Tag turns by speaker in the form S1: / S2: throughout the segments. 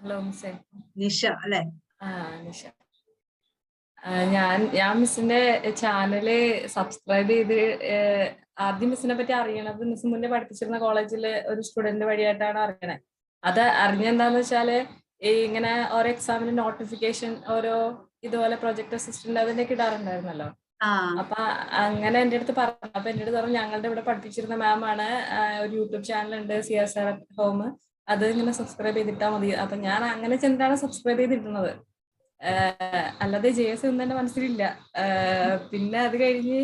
S1: Hello മിസ്സേ.
S2: നിഷ അല്ലെ?
S1: നിഷ. ഞാൻ മിസ്സിന്റെ ചാനല് സബ്സ്ക്രൈബ് ചെയ്ത് ആദ്യം മിസ്സിനെ പറ്റി അറിയണത് മിസ് മുന്നേ പഠിപ്പിച്ചിരുന്ന കോളേജിലെ ഒരു സ്റ്റുഡന്റ് വഴിയായിട്ടാണ് അറിയണേ. അത് അറിഞ്ഞെന്താന്ന് വെച്ചാല് ഇങ്ങനെ ഓരോ എക്സാമിന് നോട്ടിഫിക്കേഷൻ ഓരോ ഇതുപോലെ പ്രൊജക്ട് അസിസ്റ്റന്റ് അതിനൊക്കെ ഇടാറുണ്ടായിരുന്നല്ലോ. അപ്പൊ അങ്ങനെ എന്റെ അടുത്ത് പറഞ്ഞു. അപ്പൊ എന്റെ അടുത്ത് പറഞ്ഞു ഞങ്ങളുടെ ഇവിടെ പഠിപ്പിച്ചിരുന്ന മാം ആണ്, ഒരു യൂട്യൂബ് ചാനൽ ഉണ്ട് CSR ഹോം, അത് ഇങ്ങനെ സബ്സ്ക്രൈബ് ചെയ്തിട്ടാ മതി. അപ്പൊ ഞാൻ അങ്ങനെ ചെന്നിട്ടാണ് സബ്സ്ക്രൈബ് ചെയ്തിരുന്നത്. അല്ലാതെ JS ഒന്നും എന്റെ മനസ്സിലില്ല. പിന്നെ അത് കഴിഞ്ഞ്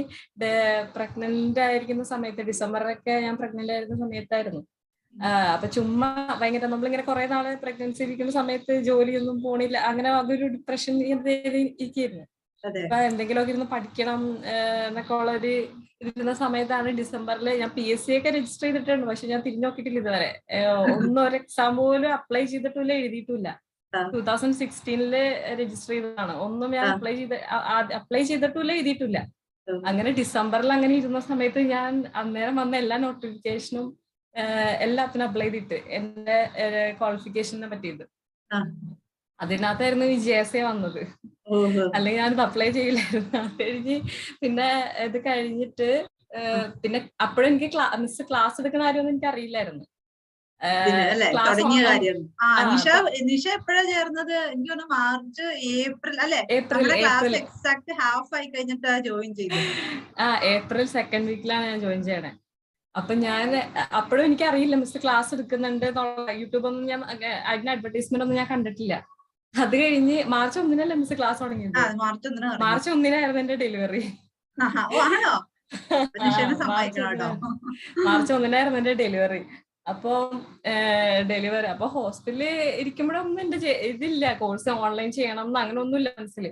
S1: പ്രഗ്നന്റ് ആയിരിക്കുന്ന സമയത്ത്, ഡിസംബറിലൊക്കെ ഞാൻ പ്രഗ്നന്റ് ആയിരുന്ന സമയത്തായിരുന്നു. അപ്പൊ ചുമ്മാ ഭയങ്കര നമ്മളിങ്ങനെ കുറെ നാള് പ്രഗ്നൻസി ഇരിക്കുന്ന സമയത്ത് ജോലിയൊന്നും പോണില്ല, അങ്ങനെ അതൊരു ഡിപ്രഷൻ ഇരിക്കുന്നു. അപ്പൊ എന്തെങ്കിലുമൊക്കെ ഇരുന്ന് പഠിക്കണം എന്നൊക്കെ ഉള്ള ഒരു ഇരുന്ന സമയത്താണ് ഡിസംബറിൽ ഞാൻ PSC ഒക്കെ രജിസ്റ്റർ ചെയ്തിട്ടുണ്ട്. പക്ഷെ ഞാൻ തിരിഞ്ഞു നോക്കിയിട്ടില്ല ഇതുവരെ. ഒന്നും ഒരു എക്സാം പോലും അപ്ലൈ ചെയ്തിട്ടില്ല, എഴുതിയിട്ടില്ല. 2016 രജിസ്റ്റർ ചെയ്തതാണ്. ഒന്നും ഞാൻ അപ്ലൈ ചെയ്തിട്ടില്ല, എഴുതിയിട്ടില്ല. അങ്ങനെ ഡിസംബറിൽ അങ്ങനെ ഇരുന്ന സമയത്ത് ഞാൻ അന്നേരം വന്ന എല്ലാ നോട്ടിഫിക്കേഷനും എല്ലാത്തിനും അപ്ലൈ ചെയ്തിട്ട് എന്റെ ക്വാളിഫിക്കേഷനെ പറ്റിയത് അതിനകത്തായിരുന്നു ഈ JSA വന്നത്. അല്ലെങ്കിൽ ഞാനിത് അപ്ലൈ ചെയ്യില്ലായിരുന്നു. അത് കഴിഞ്ഞ് പിന്നെ ഇത് കഴിഞ്ഞിട്ട് പിന്നെ അപ്പോഴും എനിക്ക് മിസ് ക്ലാസ് എടുക്കുന്ന കാര്യമൊന്നും എനിക്ക് അറിയില്ലായിരുന്നു.
S2: നിഷ എപ്പോഴാ ചേർന്നത്? എനിക്ക് തോന്നുന്നു മാർച്ച് ഏപ്രിൽ അല്ലെ? ക്ലാസ് എക്സാക്ട് ഹാഫ് ആയി കഴിഞ്ഞിട്ടാ ജോയിൻ ചെയ്തത്.
S1: ഏപ്രിൽ സെക്കൻഡ് വീക്കിലാണ് ഞാൻ ജോയിൻ ചെയ്യണേ. അപ്പൊ ഞാൻ അപ്പോഴും എനിക്ക് അറിയില്ല മിസ് ക്ലാസ് എടുക്കുന്നുണ്ട് എന്നുള്ള. യൂട്യൂബ് ഒന്നും ഞാൻ അതിന്റെ അഡ്വർടൈസ്മെന്റ് ഒന്നും ഞാൻ കണ്ടിട്ടില്ല. അത് കഴിഞ്ഞ് മാർച്ച് 1 മിസ് ക്ലാസ് തുടങ്ങിയത്. മാർച്ച് 1 എന്റെ ഡെലിവറി. മാർച്ച് 1 എന്റെ ഡെലിവറി. അപ്പൊ ഹോസ്റ്റലില് ഇരിക്കുമ്പോഴൊന്നും എന്റെ ഇതില്ല, കോഴ്സ് ഓൺലൈൻ ചെയ്യണം എന്ന് അങ്ങനെ ഒന്നുമില്ല മനസ്സിൽ.